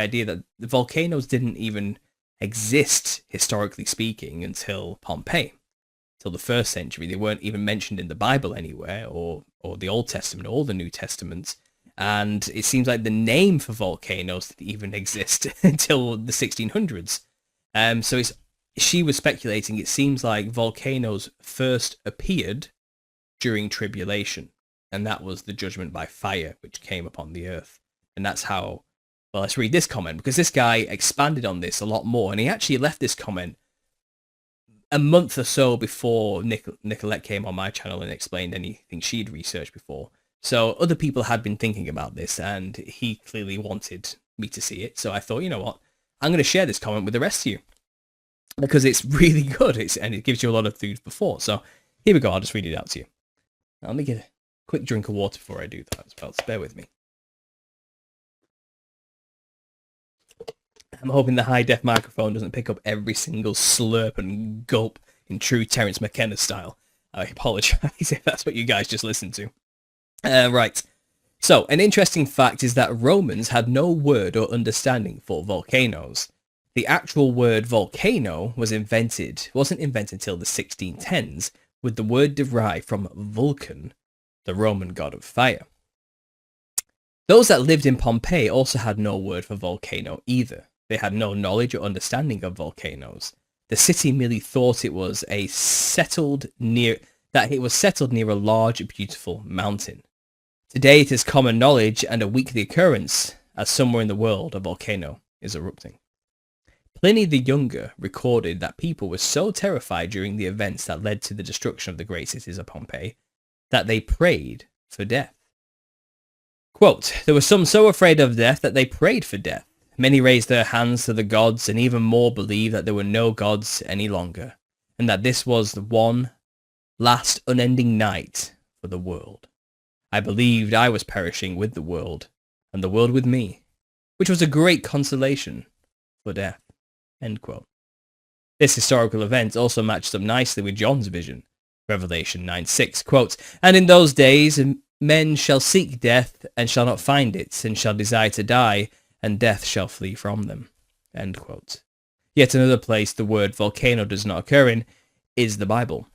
idea that the volcanoes didn't even exist, historically speaking, until Pompeii, till the 1st century. They weren't even mentioned in the Bible anywhere, or the Old Testament, or the New Testament. And it seems like the name for volcanoes didn't even exist until the 1600s. So she was speculating, it seems like volcanoes first appeared during tribulation, and that was the judgment by fire which came upon the earth. And that's how, well, let's read this comment, because this guy expanded on this a lot more, and he actually left this comment a month or so before Nicolette came on my channel and explained anything she'd researched before. So other people had been thinking about this, and he clearly wanted me to see it. So I thought, you know what, I'm going to share this comment with the rest of you, because it's really good, and it gives you a lot of food for thought. So here we go, I'll just read it out to you. Now, let me get a quick drink of water before I do that as well, so bear with me. I'm hoping the high-def microphone doesn't pick up every single slurp and gulp in true Terence McKenna style. I apologise if that's what you guys just listened to. Right. So, an interesting fact is that Romans had no word or understanding for volcanoes. The actual word volcano wasn't invented until the 1610s, with the word derived from Vulcan, the Roman god of fire. Those that lived in Pompeii also had no word for volcano either. They had no knowledge or understanding of volcanoes. The city merely thought it was settled near a large, beautiful mountain. Today it is common knowledge and a weekly occurrence as somewhere in the world a volcano is erupting. Pliny the Younger recorded that people were so terrified during the events that led to the destruction of the great cities of Pompeii that they prayed for death. Quote, there were some so afraid of death that they prayed for death. Many raised their hands to the gods, and even more believed that there were no gods any longer, and that this was the one last unending night for the world. I believed I was perishing with the world, and the world with me, which was a great consolation for death. End quote. This historical event also matches up nicely with John's vision, Revelation 9:6, quote, and in those days men shall seek death, and shall not find it, and shall desire to die, and death shall flee from them. End quote. Yet another place the word volcano does not occur in is the Bible.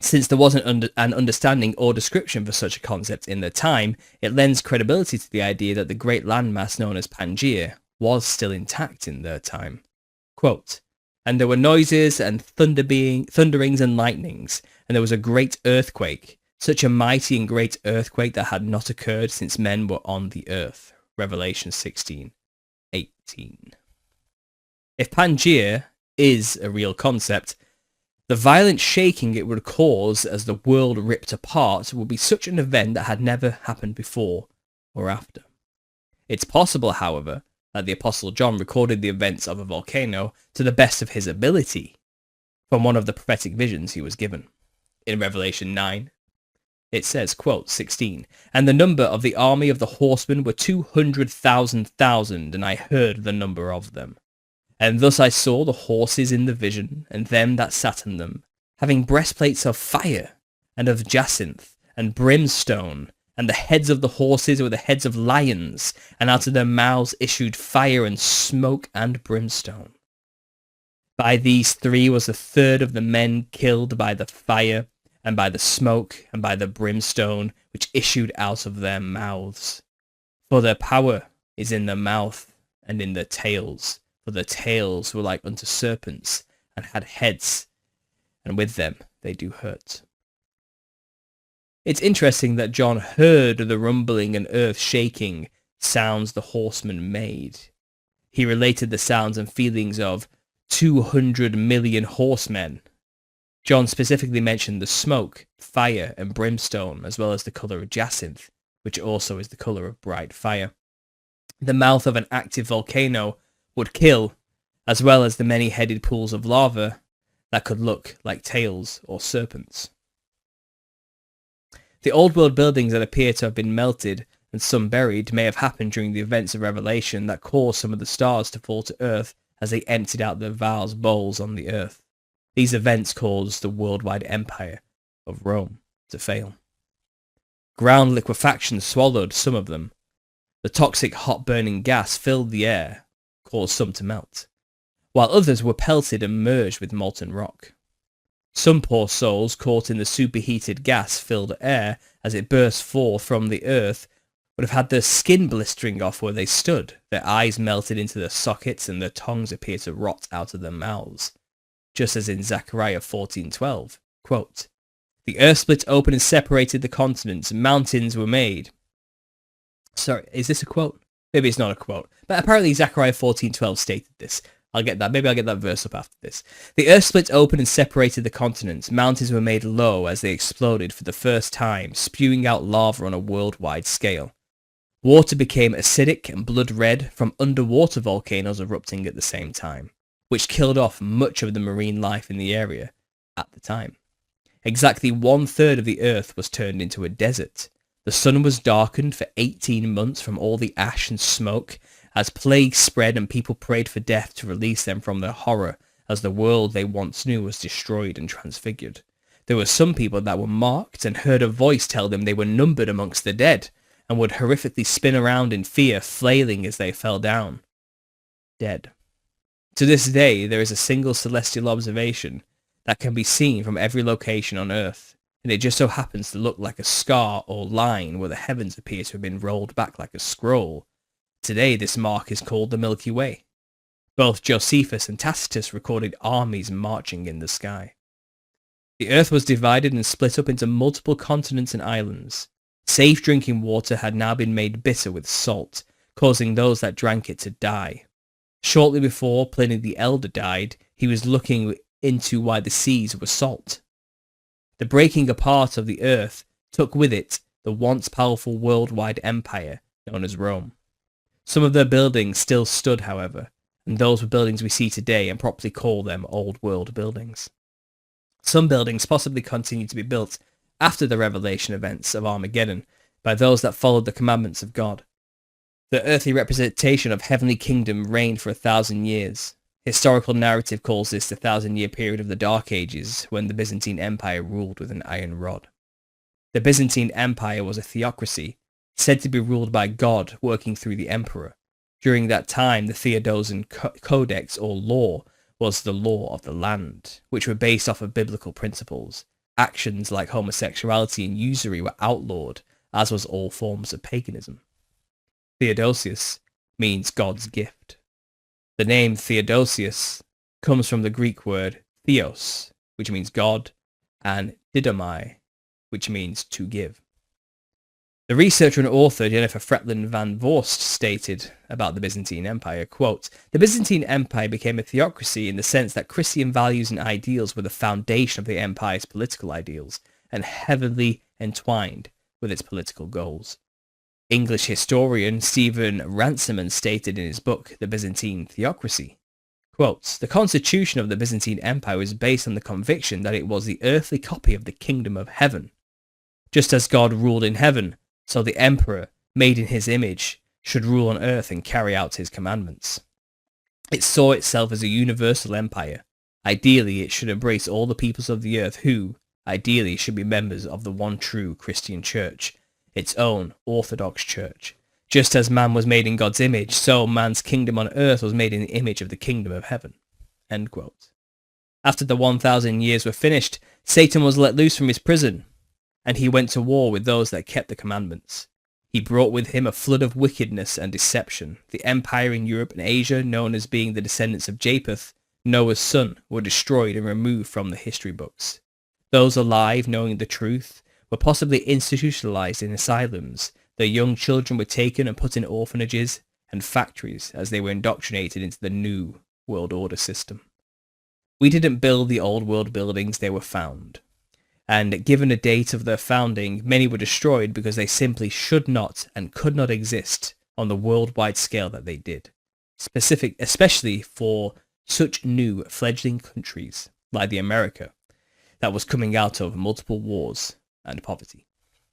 Since there wasn't an understanding or description for such a concept in their time, it lends credibility to the idea that the great landmass known as Pangaea was still intact in their time. Quote, and there were noises and thunderings and lightnings, and there was a great earthquake, such a mighty and great earthquake that had not occurred since men were on the earth. Revelation 16:18. If Pangaea is a real concept, the violent shaking it would cause as the world ripped apart would be such an event that had never happened before or after. It's possible, however, that the Apostle John recorded the events of a volcano to the best of his ability from one of the prophetic visions he was given. In Revelation 9, it says, quote, 16, and the number of the army of the horsemen were 200,000, and I heard the number of them. And thus I saw the horses in the vision, and them that sat on them, having breastplates of fire, and of jacinth, and brimstone, and the heads of the horses were the heads of lions, and out of their mouths issued fire and smoke and brimstone. By these three was a third of the men killed by the fire, and by the smoke, and by the brimstone, which issued out of their mouths. For their power is in their mouth, and in their tails, for their tails were like unto serpents, and had heads, and with them they do hurt. It's interesting that John heard the rumbling and earth shaking sounds the horsemen made. He related the sounds and feelings of 200 million horsemen. John specifically mentioned the smoke, fire, and brimstone, as well as the colour of jacinth, which also is the colour of bright fire. The mouth of an active volcano would kill, as well as the many-headed pools of lava that could look like tails or serpents. The old world buildings that appear to have been melted and some buried may have happened during the events of Revelation that caused some of the stars to fall to earth as they emptied out their vast bowls on the earth. These events caused the worldwide empire of Rome to fail. Ground liquefaction swallowed some of them, The toxic hot burning gas filled the air, caused some to melt, while others were pelted and merged with molten rock. Some poor souls caught in the superheated gas-filled air as it burst forth from the earth would have had their skin blistering off where they stood, their eyes melted into their sockets and their tongues appeared to rot out of their mouths. Just as in Zechariah 14:12, quote, "The earth split open and separated the continents, mountains were made." Sorry, is this a quote? Maybe it's not a quote, but apparently Zechariah 14:12 stated this. I'll get that. Maybe I'll get that verse up after this. "The earth split open and separated the continents. Mountains were made low as they exploded for the first time, spewing out lava on a worldwide scale. Water became acidic and blood red from underwater volcanoes erupting at the same time, which killed off much of the marine life in the area at the time. Exactly 1/3 of the earth was turned into a desert. The sun was darkened for 18 months from all the ash and smoke, as plague spread and people prayed for death to release them from their horror, as the world they once knew was destroyed and transfigured. There were some people that were marked and heard a voice tell them they were numbered amongst the dead, and would horrifically spin around in fear, flailing as they fell down. Dead. To this day, there is a single celestial observation that can be seen from every location on Earth, and it just so happens to look like a scar or line where the heavens appear to have been rolled back like a scroll. Today, this mark is called the Milky Way. Both Josephus and Tacitus recorded armies marching in the sky. The Earth was divided and split up into multiple continents and islands. Safe drinking water had now been made bitter with salt, causing those that drank it to die. Shortly before Pliny the Elder died, he was looking into why the seas were salt. The breaking apart of the earth took with it the once powerful worldwide empire known as Rome. Some of their buildings still stood, however, and those were buildings we see today and properly call them old world buildings. Some buildings possibly continued to be built after the revelation events of Armageddon by those that followed the commandments of God. The earthly representation of heavenly kingdom reigned for 1,000 years. Historical narrative calls this the 1,000-year period of the Dark Ages, when the Byzantine Empire ruled with an iron rod. The Byzantine Empire was a theocracy, said to be ruled by God working through the emperor. During that time, the Theodosian Codex or law was the law of the land, which were based off of biblical principles. Actions like homosexuality and usury were outlawed, as was all forms of paganism. Theodosius means God's gift. The name Theodosius comes from the Greek word theos, which means God, and didomai, which means to give. The researcher and author Jennifer Fretland van Voorst stated about the Byzantine Empire, quote, "The Byzantine Empire became a theocracy in the sense that Christian values and ideals were the foundation of the empire's political ideals, and heavily entwined with its political goals." English historian Stephen Ransoman stated in his book, The Byzantine Theocracy, quote, "The constitution of the Byzantine Empire was based on the conviction that it was the earthly copy of the kingdom of heaven. Just as God ruled in heaven, so the emperor, made in his image, should rule on earth and carry out his commandments. It saw itself as a universal empire. Ideally, it should embrace all the peoples of the earth who, ideally, should be members of the one true Christian church, its own Orthodox church. Just as man was made in God's image, so man's kingdom on earth was made in the image of the kingdom of heaven." End quote. After the 1,000 years were finished, Satan was let loose from his prison, and he went to war with those that kept the commandments. He brought with him a flood of wickedness and deception. The empire in Europe and Asia, known as being the descendants of Japheth, Noah's son, were destroyed and removed from the history books. Those alive, knowing the truth, were possibly institutionalized in asylums. Their young children were taken and put in orphanages and factories as they were indoctrinated into the new world order system. We didn't build the old world buildings, they were found. And given a date of their founding, many were destroyed because they simply should not and could not exist on the worldwide scale that they did. Especially for such new fledgling countries like the America that was coming out of multiple wars and poverty.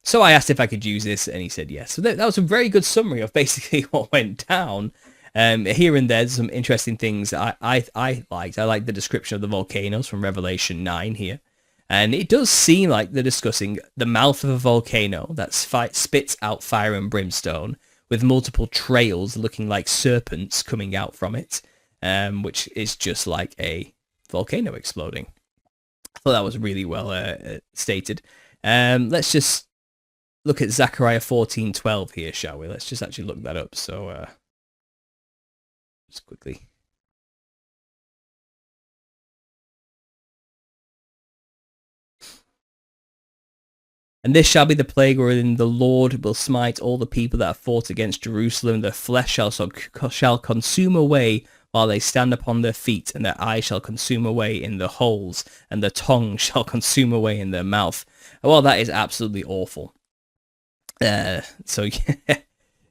So I asked if I could use this, and he said yes. So that was a very good summary of basically what went down. Here and there's some interesting things I liked. I liked the description of the volcanoes from Revelation 9 here. And it does seem like they're discussing the mouth of a volcano that spits out fire and brimstone, with multiple trails looking like serpents coming out from it, which is just like a volcano exploding. I thought that was really well stated. Let's just look at Zechariah 14:12 here, shall we? Let's just actually look that up. So just quickly. And this shall be the plague wherein the Lord will smite all the people that have fought against Jerusalem. Their flesh shall consume away while they stand upon their feet, and their eyes shall consume away in their holes, and their tongue shall consume away in their mouth. Well, that is absolutely awful. So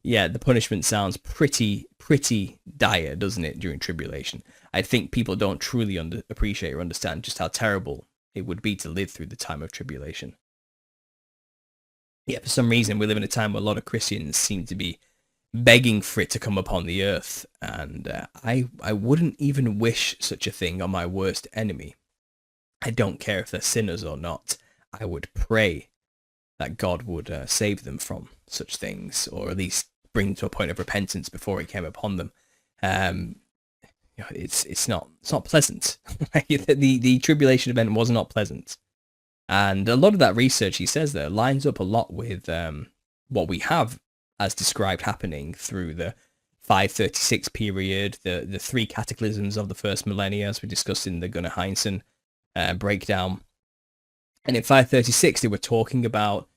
yeah, the punishment sounds pretty dire, doesn't it, during tribulation? I think people don't truly appreciate or understand just how terrible it would be to live through the time of tribulation. Yeah, for some reason, we live in a time where a lot of Christians seem to be begging for it to come upon the earth, and I wouldn't even wish such a thing on my worst enemy. I don't care if they're sinners or not. I would pray that God would save them from such things, or at least bring them to a point of repentance before it came upon them. It's not pleasant. The tribulation event was not pleasant. And a lot of that research, he says there, lines up a lot with what we have as described happening through the 536 period, the three cataclysms of the first millennia, as we discussed in the Gunnar Heinsohn breakdown. And in 536, they were talking about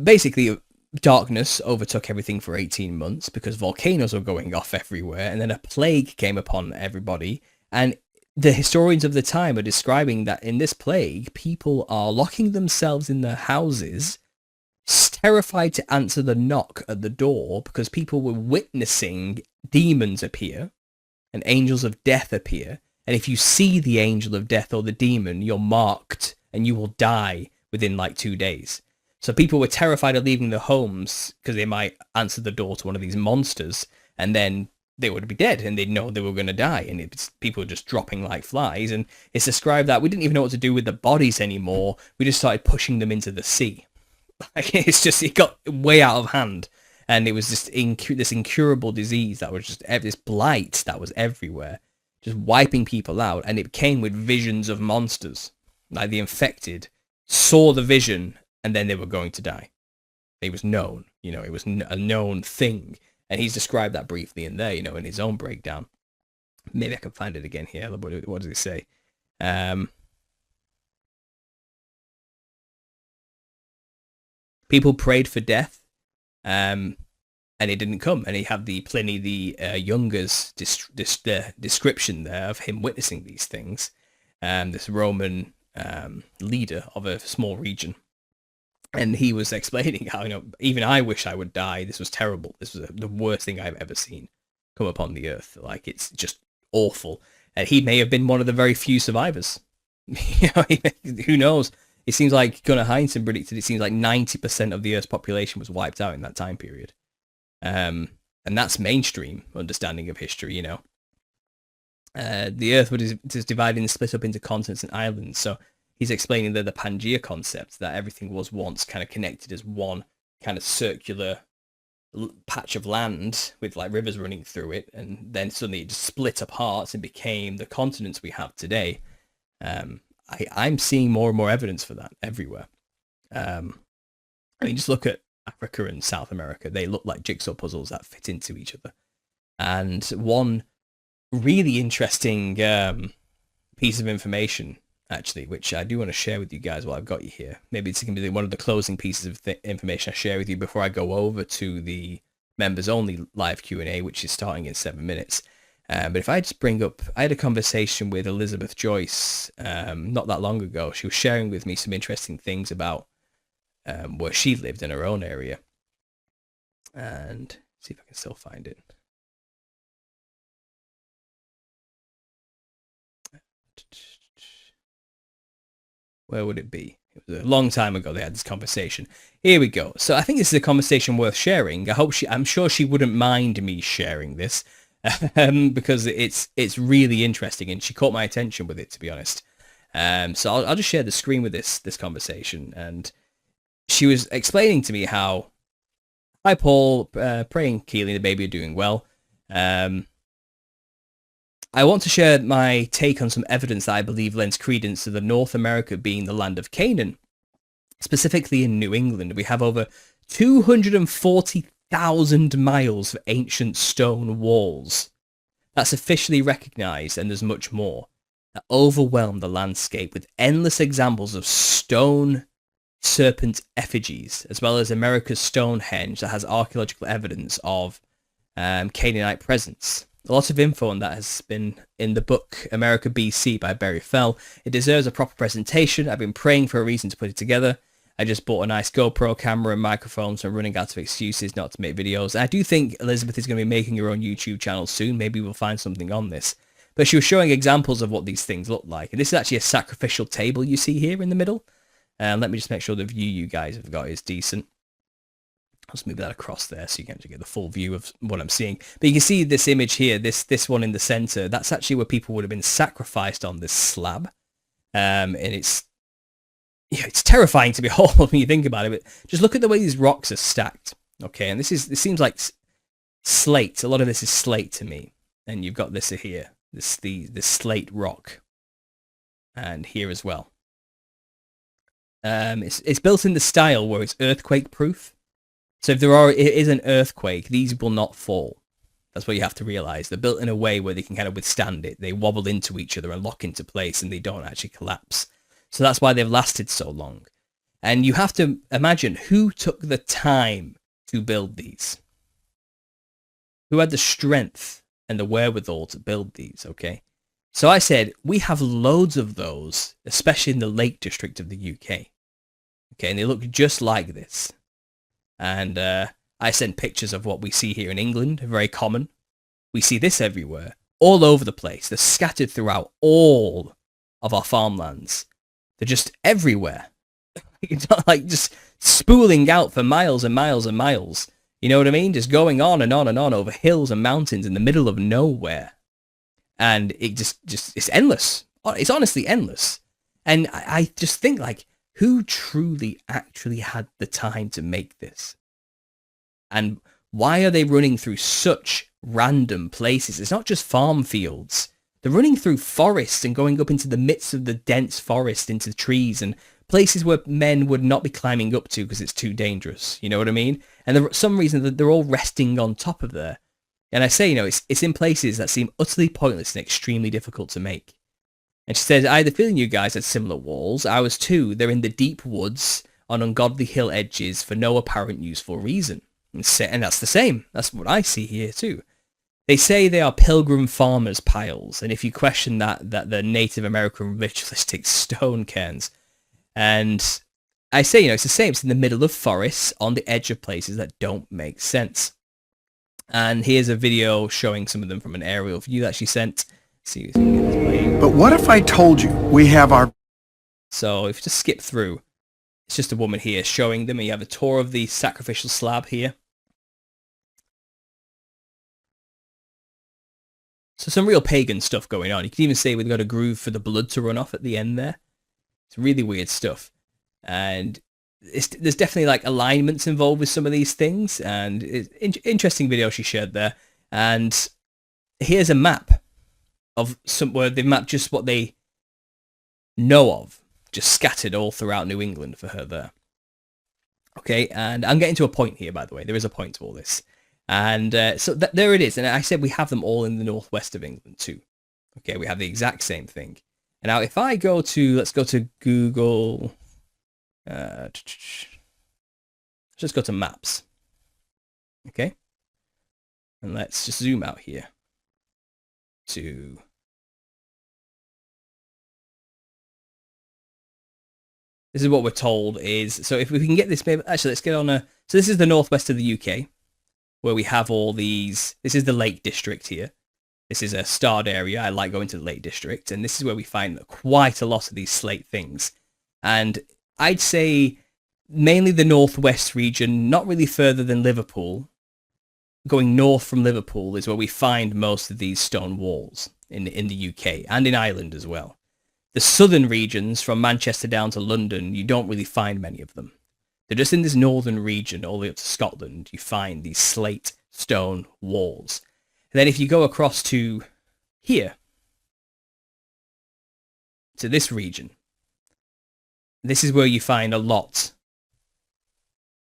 basically darkness overtook everything for 18 months because volcanoes were going off everywhere, and then a plague came upon everybody. And the historians of the time are describing that in this plague, people are locking themselves in their houses, terrified to answer the knock at the door because people were witnessing demons appear and angels of death appear. And if you see the angel of death or the demon, you're marked and you will die within like 2 days. So people were terrified of leaving their homes because they might answer the door to one of these monsters, and then they would be dead and they'd know they were going to die. And it's people were just dropping like flies. And it's described that we didn't even know what to do with the bodies anymore. We just started pushing them into the sea. Like, it got way out of hand. And it was just this incurable disease that was just this blight that was everywhere, just wiping people out. And it came with visions of monsters. Like the infected saw the vision and then they were going to die. It was known, it was a known thing. And he's described that briefly in there, in his own breakdown. Maybe I can find it again here. What does he say? People prayed for death, and it didn't come. And he had the Pliny the Younger's description there of him witnessing these things. This Roman leader of a small region. And he was explaining how, even I wish I would die. This was terrible. This was the worst thing I've ever seen come upon the earth. Like, it's just awful. And he may have been one of the very few survivors. Who knows? It seems like Gunnar Heinsohn predicted, it seems like 90% of the Earth's population was wiped out in that time period. And that's mainstream understanding of history, The Earth was divided and split up into continents and islands. So he's explaining the Pangea concept, that everything was once kind of connected as one kind of circular patch of land with like rivers running through it, and then suddenly it just split apart and became the continents we have today. I'm seeing more and more evidence for that everywhere. Just look at Africa and South America. They look like jigsaw puzzles that fit into each other. And one really interesting piece of information, actually, which I do want to share with you guys while I've got you here. Maybe it's going to be one of the closing pieces of information I share with you before I go over to the members-only live Q&A, which is starting in 7 minutes. But if I just bring up, I had a conversation with Elizabeth Joyce not that long ago. She was sharing with me some interesting things about where she lived in her own area. And see if I can still find it. Where would it be? It was a long time ago they had this conversation. Here we go. So I think this is a conversation worth sharing. I'm sure she wouldn't mind me sharing this. Because it's really interesting, and she caught my attention with it, to be honest. So I'll just share the screen with this conversation. And she was explaining to me how Hi, Paul. Praying Keely and the baby are doing well. I want to share my take on some evidence that I believe lends credence to the North America being the land of Canaan. Specifically in New England, we have over 240,000 miles of ancient stone walls. That's officially recognized, and there's much more, that overwhelm the landscape with endless examples of stone serpent effigies, as well as America's Stonehenge that has archaeological evidence of Canaanite presence. A lot of info on that has been in the book America BC by Barry Fell. It deserves a proper presentation. I've been praying for a reason to put it together. I just bought a nice GoPro camera and microphone, so I'm running out of excuses not to make videos. I do think Elizabeth is going to be making her own YouTube channel soon. Maybe we'll find something on this. But she was showing examples of what these things look like. And this is actually a sacrificial table you see here in the middle. Let me just make sure the view you guys have got is decent. I'll just move that across there so you can get the full view of what I'm seeing. But you can see this image here, this one in the center. That's actually where people would have been sacrificed on this slab. And it's terrifying to behold when you think about it. But just look at the way these rocks are stacked. Okay, and this seems like slate. A lot of this is slate to me. And you've got this here, this slate rock, and here as well. It's built in the style where it's earthquake proof. So if it is an earthquake, these will not fall. That's what you have to realize. They're built in a way where they can kind of withstand it. They wobble into each other and lock into place, and they don't actually collapse. So that's why they've lasted so long. And you have to imagine who took the time to build these. Who had the strength and the wherewithal to build these, okay? So I said, we have loads of those, especially in the Lake District of the UK. Okay, and they look just like this. And I sent pictures of what we see here in England, very common. We see this everywhere, all over the place. They're scattered throughout all of our farmlands. They're just everywhere. It's not like just spooling out for miles and miles and miles. You know what I mean? Just going on and on and on over hills and mountains in the middle of nowhere. And it just it's endless. It's honestly endless. And I just think, like, who truly actually had the time to make this? And why are they running through such random places? It's not just farm fields. They're running through forests and going up into the midst of the dense forest, into trees and places where men would not be climbing up to because it's too dangerous. You know what I mean? And for some reason, they're all resting on top of there. And I say, it's in places that seem utterly pointless and extremely difficult to make. And she says, I had the feeling you guys had similar walls. I was too. They're in the deep woods on ungodly hill edges for no apparent useful reason. And that's the same. That's what I see here too. They say they are pilgrim farmers' piles. And if you question that they're Native American ritualistic stone cairns. And I say, it's the same. It's in the middle of forests on the edge of places that don't make sense. And here's a video showing some of them from an aerial view that she sent. See if we can get this playing. But what if I told you we have our... So if you just skip through, it's just a woman here showing them. And you have a tour of the sacrificial slab here. So some real pagan stuff going on. You can even say we've got a groove for the blood to run off at the end there. It's really weird stuff. And there's definitely like alignments involved with some of these things. And it's interesting video she shared there. And here's a map of where they've mapped just what they know of, just scattered all throughout New England for her there. Okay, and I'm getting to a point here, by the way. There is a point to all this. And so there it is. And I said we have them all in the northwest of England too. Okay, we have the exact same thing. And now if I go to, let's go to Google. Let's just go to maps. Okay. And let's just zoom out here to... This is what we're told is, so if we can get this, maybe, actually let's get on a, so this is the northwest of the UK, where we have all these, this is the Lake District here. This is a starred area. I like going to the Lake District, and this is where we find quite a lot of these slate things. And I'd say mainly the northwest region, not really further than Liverpool. Going north from Liverpool is where we find most of these stone walls in the UK and in Ireland as well. The southern regions, from Manchester down to London, you don't really find many of them. So just in this northern region, all the way up to Scotland, you find these slate stone walls. And then if you go across to here, to this region, this is where you find a lot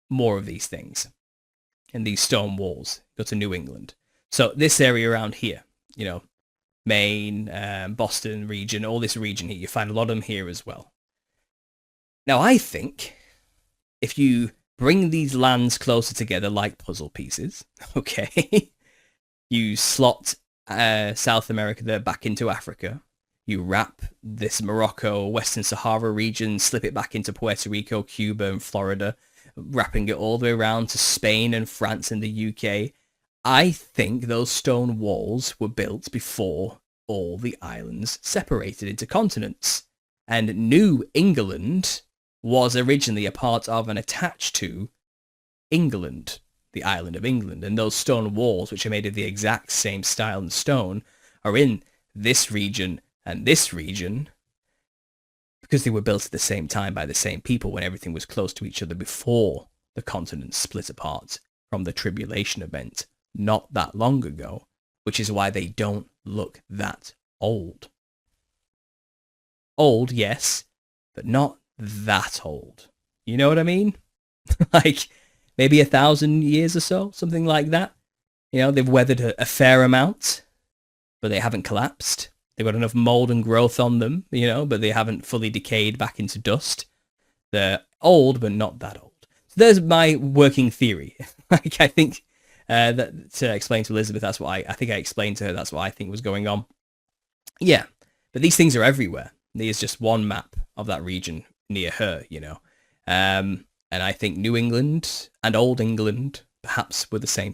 more of these things. And these stone walls go to New England. So this area around here, you know, Maine, Boston region, all this region here, you find a lot of them here as well. Now, I think if you bring these lands closer together like puzzle pieces, okay, you slot South America there back into Africa, you wrap this Morocco, Western Sahara region, slip it back into Puerto Rico, Cuba, and Florida, wrapping it all the way around to Spain and France and the UK. I think those stone walls were built before all the islands separated into continents. And New England was originally a part of and attached to England, the island of England. And those stone walls, which are made of the exact same style and stone, are in this region and this region because they were built at the same time by the same people when everything was close to each other before the continents split apart from the tribulation event not that long ago, which is why they don't look that old. Old, yes, but not that old. You know what I mean? Like maybe 1,000 years or so, something like that. You know, they've weathered a fair amount, but they haven't collapsed. They've got enough mold and growth on them, you know, but they haven't fully decayed back into dust. They're old, but not that old. So there's my working theory. Like, I think that to explain to Elizabeth, that's what I think I explained to her. That's what I think was going on. Yeah, but these things are everywhere. There's just one map of that region near her, you know. And I think New England and Old England perhaps were the same